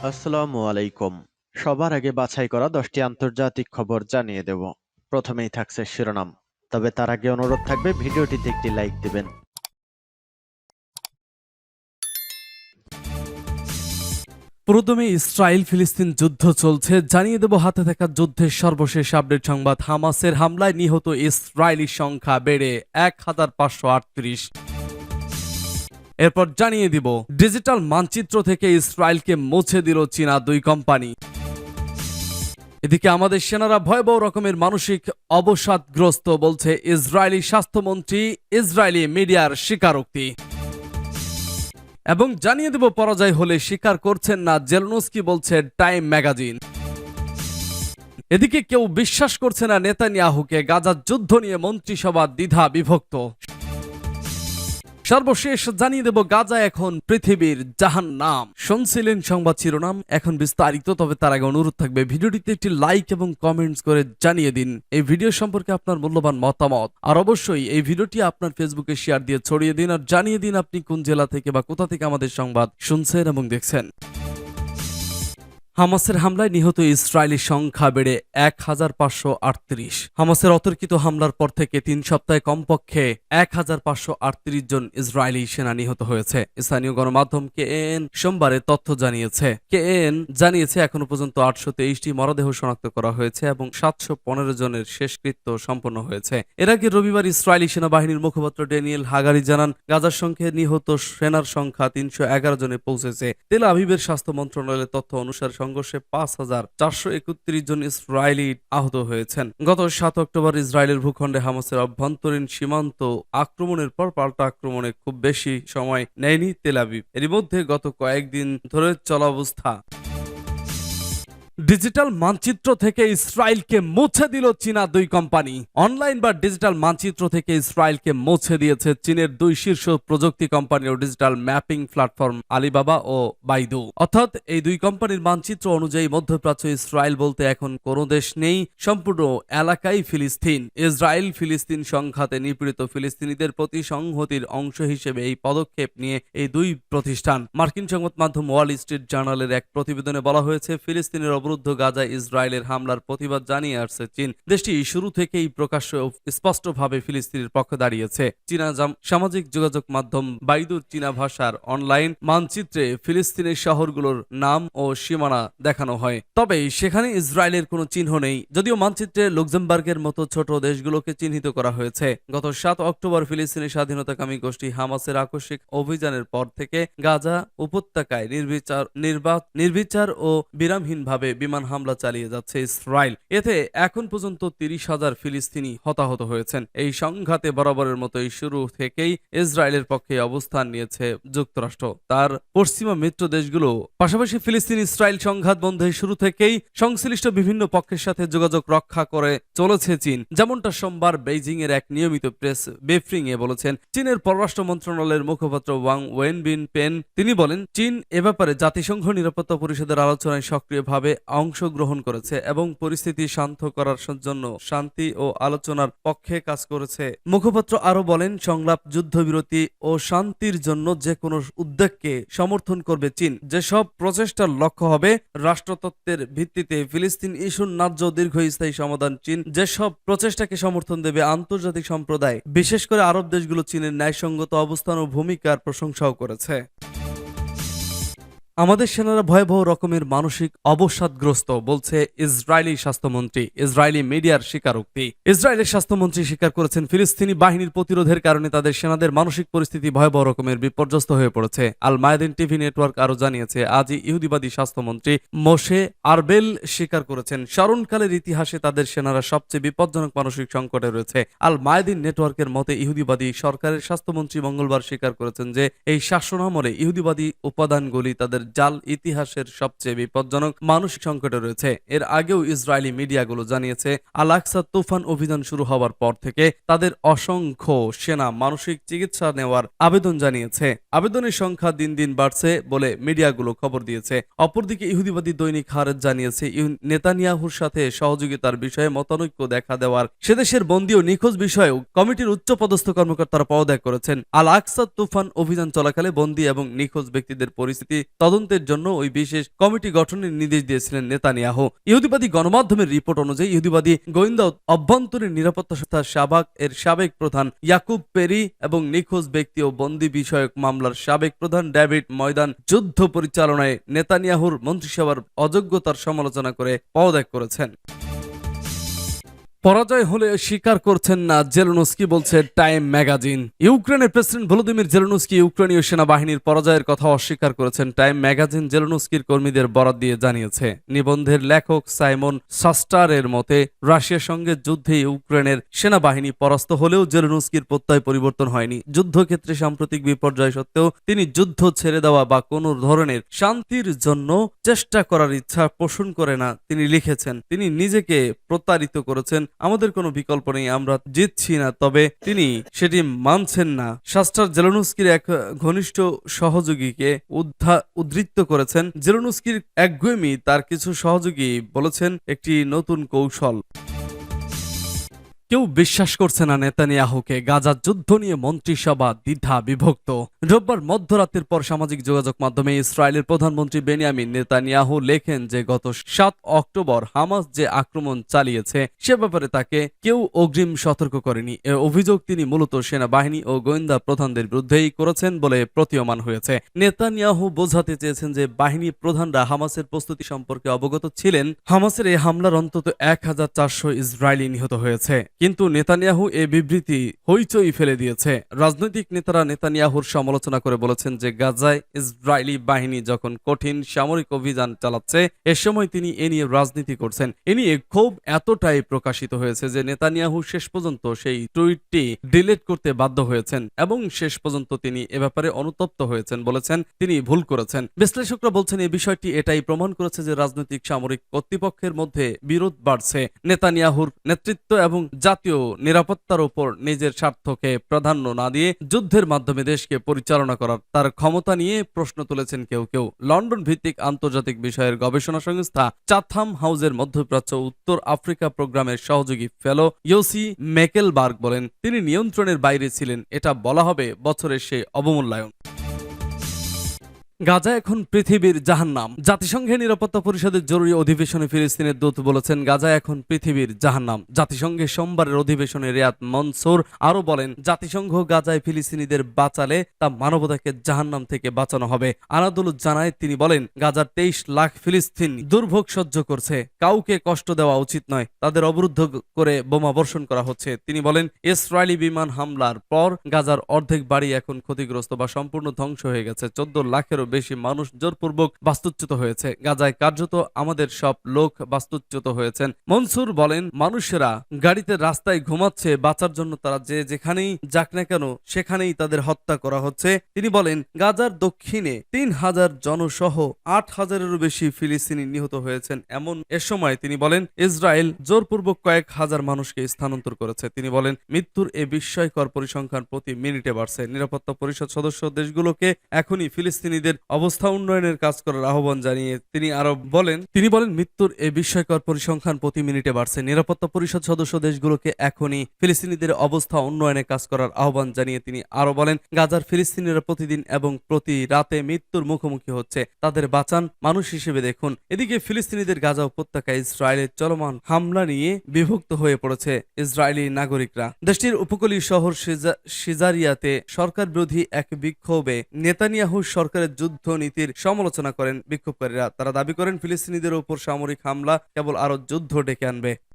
আসসালামু আলাইকুম। সবার আগে বাছাই করা 10টি আন্তর্জাতিক খবর জানিয়ে দেব। প্রথমেই থাকছে শিরোনাম। তবে তার আগে অনুরোধ থাকবে ভিডিওটিতে একটি লাইক দিবেন। প্রথমে ইসরায়েল ফিলিস্তিন যুদ্ধ চলছে, জানিয়ে দেব হাতে থাকা যুদ্ধের সর্বশেষ আপডেট সংবাদ। হামাসের হামলায় নিহত ইসরায়েলি সংখ্যা বেড়ে 1538। এরপর জানিয়ে দিব ডিজিটাল মানচিত্র থেকে ইসরায়েলকে মুছে দিল চীনা দুই কোম্পানি। এদিকে আমাদের সেনারা ভয়াবহ রকমের মানসিক অবসাদগ্রস্ত, বলছে ইসরায়েলি স্বাস্থ্যমন্ত্রী, ইসরায়েলি মিডিয়ার স্বীকারোক্তি। এবং জানিয়ে দেব পরাজয় হলে স্বীকার করছেন না জেলনস্কি, বলছে টাইম ম্যাগাজিন। এদিকে কেউ বিশ্বাস করছে না নেতানিয়াহুকে, গাজার যুদ্ধ নিয়ে মন্ত্রিসভা দ্বিধা বিভক্ত। সর্বশেষ জানিয়ে দেব গাজা এখন পৃথিবীর জাহান্নাম। শুনছিলেন সংবাদ শিরোনাম, এখন বিস্তারিত। তবে তার আগে অনুরোধ থাকবে ভিডিওটিতে একটি লাইক এবং কমেন্টস করে জানিয়ে দিন এই ভিডিও সম্পর্কে আপনার মূল্যবান মতামত। আর অবশ্যই এই ভিডিওটি আপনার ফেসবুকে শেয়ার দিয়ে ছড়িয়ে দিন আর জানিয়ে দিন আপনি কোন জেলা থেকে বা কোথা থেকে আমাদের সংবাদ শুনছেন এবং দেখছেন। হামাসের হামলায় নিহত ইসরায়েলি সংখ্যা বেড়ে 1538। হামাসের অতর্কিত হামলার পর থেকে 3 সপ্তাহে কমপক্ষে 1538 জন ইসরায়েলি সেনা নিহত হয়েছে। স্থানীয় গণমাধ্যম কেএন সোমবারে তথ্য জানিয়েছে। কেএন জানিয়েছে এখনো পর্যন্ত 823টি মরদেহ শনাক্ত করা হয়েছে এবং 715 জনের শেষকৃত্য সম্পন্ন হয়েছে। এর আগে রবিবার ইসরায়েলি সেনাবাহিনীর মুখপাত্র ড্যানিয়েল হাগারি জানান, গাজার সঙ্গে নিহত সেনার সংখ্যা 311 জনে পৌঁছেছে। তেল আভিভের স্বাস্থ্য মন্ত্রণালয়ের তথ্য অনুসারে সংঘর্ষে 5431 জন ইসরায়েলি আহত হয়েছেন। গত 7 অক্টোবর ইসরায়েলের ভূখণ্ডে হামাসের অভ্যন্তরীণ সীমান্ত আক্রমণের পর পাল্টা আক্রমণে খুব বেশি সময় নেয়নি তেল আভিভ। এরই মধ্যে গত কয়েকদিন ধরে চলা অবস্থা। ডিজিটাল মানচিত্র থেকে ইসরায়েলকে মুছে দিল চীনা দুই কোম্পানি। অনলাইন বা ডিজিটাল মানচিত্র থেকে ইসরায়েলকে মুছে দিয়েছে চীনের দুই শীর্ষ প্রযুক্তি কোম্পানি ও ডিজিটাল ম্যাপিং প্ল্যাটফর্ম আলিবাবা ও বাইদু। অর্থাৎ এই দুই কোম্পানির মানচিত্র অনুযায়ী মধ্যপ্রাচ্য ইসরায়েল বলতে এখন কোনো দেশ নেই, সম্পূর্ণ এলাকাই ফিলিস্তিন। ইসরায়েল ফিলিস্তিন সংঘাতে নিপীড়িত ফিলিস্তিনিদের প্রতি সংহতির অংশ হিসেবে এই পদক্ষেপ নিয়ে এই দুই প্রতিষ্ঠান। মার্কিন সংবাদ মাধ্যম ওয়াল স্ট্রিট জার্নালের এক প্রতিবেদনে বলা হয়েছে, ফিলিস্তিনের অবরুদ্ধ গাজায় ইসরায়েলের হামলার প্রতিবাদ জানিয়ে আসছে চীন। দেশটি শুরু থেকেই প্রকাশ্য স্পষ্টভাবে ফিলিস্তিনের পক্ষে দাঁড়িয়েছে। চীনা সামাজিক যোগাযোগ মাধ্যম বাইদুর চীনা ভাষার অনলাইন মানচিত্রে ফিলিস্তিনের শহরগুলোর নাম ও সীমানা দেখানো হয়, তবে সেখানে ইসরায়েলের কোনো চিহ্ন নেই। যদিও মানচিত্রে লুক্সেমবার্গের মতো ছোট দেশগুলোকে চিহ্নিত করা হয়েছে। গত 7 অক্টোবর ফিলিস্তিনের স্বাধীনতাকামী গোষ্ঠী হামাসের আকস্মিক অভিযানের পর থেকে গাজা উপত্যকায় নির্বিচার ও বিরামহীনভাবে বিমান হামলা চালিয়ে যাচ্ছে ইসরায়েল। এতে এখন পর্যন্ত 30,000 ফিলিস্তিনি হতাহত হয়েছেন। এই সংঘাতে বরাবরের মতোই শুরু থেকেই ইসরায়েলের পক্ষে অবস্থান নিয়েছে যুক্তরাষ্ট্র, তার পশ্চিমা মিত্র দেশগুলো। পাশাপাশি ফিলিস্তিন ইসরায়েল সংঘাত বন্ধে শুরু থেকেই সংশ্লিষ্ট বিভিন্ন পক্ষের সাথে যোগাযোগ রক্ষা করে চলেছে চীন। যেমনটা সোমবার বেইজিং এর এক নিয়মিত প্রেস ব্রিফিং এ বলেছেন চীনের পররাষ্ট্র মন্ত্রণালয়ের মুখপাত্র ওয়াং ওয়েনবিন পেন। তিনি বলেন, চীন এ ব্যাপারে জাতিসংঘ নিরাপত্তা পরিষদের আলোচনায় সক্রিয়ভাবে অংশগ্রহণ করেছে এবং পরিস্থিতি শান্ত করার জন্য শান্তি ও আলোচনার পক্ষে কাজ করেছে। মুখপাত্র আরো বলেন, সংলাপ, যুদ্ধবিরতি ও শান্তির জন্য যে কোনো উদ্যোগকে সমর্থন করবে চীন। যেসব প্রচেষ্টার লক্ষ্য হবে রাষ্ট্রতত্ত্বের ভিত্তিতে ফিলিস্তিন ইস্যুর ন্যায্য দীর্ঘস্থায়ী সমাধান। চীন যেসব প্রচেষ্টাকে সমর্থন দেবে আন্তর্জাতিক সম্প্রদায়, বিশেষ করে আরব দেশগুলো চীনের ন্যায়সঙ্গত অবস্থান ও ভূমিকার প্রশংসাও করেছে। আমাদের সেনারা ভয়াবহ রকমের মানসিক অবসাদগ্রস্ত, বলছে ইসরায়েলি স্বাস্থ্যমন্ত্রী, ইসরায়েলি মিডিয়ার স্বীকারোক্তি। ইসরায়েলের স্বাস্থ্যমন্ত্রী স্বীকার করেছেন, ফিলিস্তিনি বাহিনীর প্রতিরোধের কারণে তাদের সেনাদের মানসিক পরিস্থিতি ভয়াবহ রকমের বিপর্যস্ত হয়ে পড়েছে। আল মায়াদিন টিভি নেটওয়ার্ক আরো জানিয়েছে, আজই ইহুদিবাদী স্বাস্থ্যমন্ত্রী মোশে আরবেল স্বীকার করেছেন, স্মরণকালের ইতিহাসে তাদের সেনারা সবচেয়ে বিপজ্জনক মানসিক সংকটে রয়েছে। আল মায়াদিন নেটওয়ার্কের মতে ইহুদিবাদী সরকারের স্বাস্থ্যমন্ত্রী মঙ্গলবার স্বীকার করেছেন যে এই শাসনামলে ইহুদিবাদী উপাদানগুলি তাদের জাল ইতিহাসের সবচেয়ে বিপজ্জনক মানসিক সংকটে রয়েছে। এর আগেও ইসরায়েলি মিডিয়াগুলো জানিয়েছে, আল আকসা তুফান অভিযান শুরু হওয়ার পর থেকে তাদের অসংখ্য সেনা মানসিক চিকিৎসা নেওয়ার আবেদন জানিয়েছে। আবেদনের সংখ্যা দিন দিন বাড়ছে বলে মিডিয়াগুলো খবর দিয়েছে। অপরদিকে ইহুদিবাদী দৈনিক হারেজ জানিয়েছে, নেতানিয়াহুর সাথে সহযোগিতার বিষয়ে মতানৈক্য দেখা দেওয়ার সেদেশের বন্দী ও নিখোঁজ বিষয়েও কমিটির উচ্চপদস্থ কর্মকর্তারা পদত্যাগ করেছেন। আল আকসা তুফান অভিযান চলাকালে বন্দী এবং নিখোঁজ ব্যক্তিদের পরিস্থিতি তদন্ত তদন্তের জন্য ওই বিশেষ কমিটি গঠনের নির্দেশ দিয়েছিলেন নেতানিয়াহু। ইহুদিবাদী গণমাধ্যমের রিপোর্ট অনুযায়ী ইহুদিবাদী গোয়েন্দা অভ্যন্তরীণ নিরাপত্তা সংস্থা শাবাক এর সাবেক প্রধান ইয়াকুব পেরি এবং নিখোঁজ ব্যক্তি ও বন্দী বিষয়ক মামলার সাবেক প্রধান ডেভিড ময়দান যুদ্ধ পরিচালনায় নেতানিয়াহুর মন্ত্রিসভার অযোগ্যতার সমালোচনা করে পদত্যাগ করেছেন। পরাজয় হলে স্বীকার করছেন না জেলেনস্কি, বলছে টাইম ম্যাগাজিন। ইউক্রেনের প্রেসিডেন্ট ভলোদিমির জেলেনস্কি ইউক্রেনীয় সেনাবাহিনীর পরাজয়ের কথা অস্বীকার করেছেন। টাইম ম্যাগাজিন জেলেনস্কির কর্মীদের বরাত দিয়ে জানিয়েছে, নিবন্ধের লেখক সাইমন সাস্টারের মতে রাশিয়ার সঙ্গে যুদ্ধে ইউক্রেনের সেনাবাহিনী পরাস্ত হলেও জেলেনস্কির প্রত্যয় পরিবর্তন হয়নি। যুদ্ধক্ষেত্রে সাম্প্রতিক বিপর্যয় সত্ত্বেও তিনি যুদ্ধ ছেড়ে দেওয়া বা কোনো ধরনের শান্তির জন্য চেষ্টা করার ইচ্ছা পোষণ করে না। তিনি লিখেছেন, তিনি নিজেকে প্রতারিত করেছেন, আমাদের কোনো বিকল্প নেই, আমরা জিতছি না, তবে তিনি সেটি মানছেন না। শাস্টার জেলেনস্কির এক ঘনিষ্ঠ সহযোগীকে উদ্ধৃত করেছেন। জেলেনস্কির একগুয়েমি তার কিছু সহযোগী বলেছেন একটি নতুন কৌশল। কেউ বিশ্বাস করছে না নেতানিয়াহুকে। গাজার যুদ্ধ নিয়ে মন্ত্রিসভা দ্বিধা বিভক্ত। রোববার মধ্যরাতের পর সামাজিক যোগাযোগ মাধ্যমে ইসরায়েলের প্রধানমন্ত্রী বেনিয়ামিন নেতানিয়াহু লেখেন যে গত 7 অক্টোবর হামাস যে আক্রমণ চালিয়েছে সে ব্যাপারে তাকে কেউ অগ্রিম সতর্ক করেনি। এ অভিযোগ তিনি মূলত সেনাবাহিনী ও গোয়েন্দা প্রধানদের বিরুদ্ধেই করেছেন বলে প্রতীয়মান হয়েছে। নেতানিয়াহু বোঝাতে চেয়েছেন যে বাহিনী প্রধানরা হামাসের প্রস্তুতি সম্পর্কে অবগত ছিলেন। হামাসের এই হামলার অন্তত 1400 ইসরায়েলি নিহত হয়েছে। কিন্তু নেতানিয়াহু এ বিবৃতি হইচই ফেলে দিয়েছে। রাজনৈতিক নেতারা নেতানিয়াহুর সমালোচনা করে বলেছেন যে গাজায় ইসরায়েলি বাহিনী যখন কঠিন সামরিক অভিযান চালাচ্ছে এ সময় তিনি এ নিয়ে রাজনীতি করছেন। এ নিয়ে ক্ষোভ এতটাই প্রকাশিত হয়েছে যে নেতানিয়াহু শেষ পর্যন্ত সেই টুইটটি ডিলিট করতে বাধ্য হয়েছেন এবং শেষ পর্যন্ত তিনি এ ব্যাপারে অনুতপ্ত হয়েছেন, বলেছেন তিনি ভুল করেছেন। বিশ্লেষকরা বলছেন এই বিষয়টি এটাই প্রমাণ করেছে যে রাজনৈতিক সামরিক কর্তৃপক্ষের মধ্যে বিরোধ বাড়ছে। নেতানিয়াহুর নেতৃত্ব এবং জাতীয় নিরাপত্তার উপর নিজের স্বার্থকে প্রাধান্য না দিয়ে যুদ্ধের মাধ্যমে দেশকে পরিচালনা করার তার ক্ষমতা নিয়ে প্রশ্ন তুলেছেন কেউ কেউ। লন্ডন ভিত্তিক আন্তর্জাতিক বিষয়ের গবেষণা সংস্থা চাথাম হাউসের মধ্যপ্রাচ্য উত্তর আফ্রিকা প্রোগ্রামের সহযোগী ফেলো ইয়োসি মেকেলবার্গ বলেন, তিনি নিয়ন্ত্রণের বাইরে ছিলেন। এটা বলা হবে বছরের সেই অবমূল্যায়ন। গাজা এখন পৃথিবীর জাহান্নাম। জাতিসংঘের নিরাপত্তা পরিষদের জরুরি অধিবেশনে ফিলিস্তিনের দূত বলেছেন, গাজা এখন পৃথিবীর জাহান্নাম। জাতিসংঘের সোমবারের অধিবেশনে রিয়াদ মনসুর আরো বলেন, জাতিসংঘ গাজায় ফিলিস্তিনিদের বাঁচালে তা মানবতাকে জাহান্নাম থেকে বাঁচানো হবে। আনাদুল জানায়, তিনি বলেন, গাজার 23 লাখ ফিলিস্তিনি দুর্ভোগ সহ্য করছে। কাউকে কষ্ট দেওয়া উচিত নয়, তাদের অবরুদ্ধ করে বোমা বর্ষণ করা হচ্ছে। তিনি বলেন, ইসরায়েলি বিমান হামলার পর গাজার অর্ধেক বাড়ি এখন ক্ষতিগ্রস্ত বা সম্পূর্ণ ধ্বংস হয়ে গেছে। 14 লাখেরও বেশি মানুষ জোরপূর্বক বাস্তুচ্যুত হয়েছে। গাজায় কার্যত আমাদের সব লোক বাস্তুচ্যুত হয়েছেন। মনসুর বলেন, মানুষেরা গাড়িতে রাস্তায় ঘুমাচ্ছে, বাঁচার জন্য তারা যে যেখানেই যাক না কেন সেখানেই তাদের হত্যা করা হচ্ছে। তিনি বলেন, গাজার দক্ষিণে 3000 জনসহ 8000-এরও বেশি ফিলিস্তিনি নিহত হয়েছেন। এ সময় তিনি বলেন, ইসরায়েল জোরপূর্বক কয়েক হাজার মানুষকে স্থানান্তর করেছে। তিনি বলেন, মৃত্যুর এ বিস্ময়কর পরিসংখ্যান প্রতি মিনিটে বাড়ছে। নিরাপত্তা পরিষদ সদস্য দেশগুলোকে এখনই ফিলিস্তিনিদের অবস্থা উন্নয়নের কাজ করার আহ্বান জানিয়ে তিনি আরো বলেন, মৃত্যুর এই বিস্ময়কর পরিসংখ্যান প্রতি মিনিটে বাড়ছে। নিরাপত্তা পরিষদ সদস্য দেশগুলোকে এখনই ফিলিস্তিনিদের অবস্থা উন্নয়নে কাজ করার আহ্বান জানিয়ে তিনি আরো বলেন, গাজার ফিলিস্তিনিরা প্রতিদিন এবং প্রতি রাতে মৃত্যুর মুখোমুখি হচ্ছে, তাদের বাঁচান, মানুষ হিসেবে দেখুন। এদিকে ফিলিস্তিনিদের গাজা উপত্যকায় ইসরায়েলের চলমান হামলা নিয়ে বিভক্ত হয়ে পড়েছে ইসরায়েলি নাগরিকরা। দেশটির উপকূলীয় শহর সিজারিয়াতে সরকার বিরোধী এক বিক্ষোভে নেতানিয়াহু সরকারের যুদ্ধ নীতির সমালোচনা করেন বিক্ষোভকারীরা। তারা দাবি করেন, ফিলিস্তিনিদের উপর সামরিক হামলা কেবল আরো যুদ্ধ ডেকে আনবে।